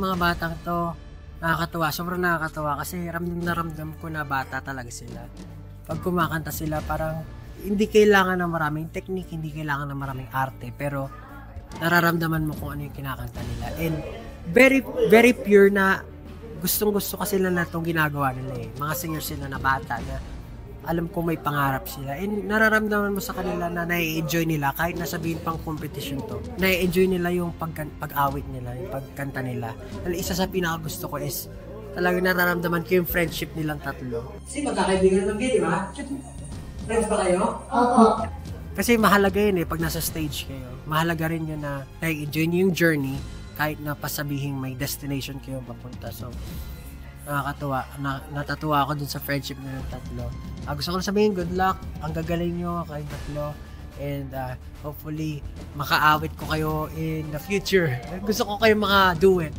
mga batang to, nakakatuwa, sobrang nakakatuwa kasi ramdam na ramdam ko na bata talaga sila. Pag kumakanta sila, parang hindi kailangan ng maraming technique, hindi kailangan ng maraming arte, pero nararamdaman mo kung ano yung kinakanta nila. And very, very pure na gustong-gusto kasi nila itong ginagawa nila eh. Mga singers sila na bata na alam ko may pangarap sila. And nararamdaman mo sa kanila na nai-enjoy nila kahit nasabihin pang competition to. Nai-enjoy nila yung pag-awit nila, yung pagkanta nila. Dahil isa sa pinakagusto ko is talagang nararamdaman ko yung friendship nilang tatlo. Kasi magkakaibigan lang kayo, di ba? Friends ba kayo? Oo. Kasi mahalaga yun eh, pag nasa stage kayo. Mahalaga rin yun na nai-enjoy niyo yung journey kahit na pasabihing may destination kayo papunta. So, nakakatuwa. Natatuwa ako dun sa friendship na ng tatlo. Gusto ko na sabihin, good luck. Ang gagaling nyo kayong tatlo. And hopefully, makaawit ko kayo in the future. Gusto ko kayo maka-duet.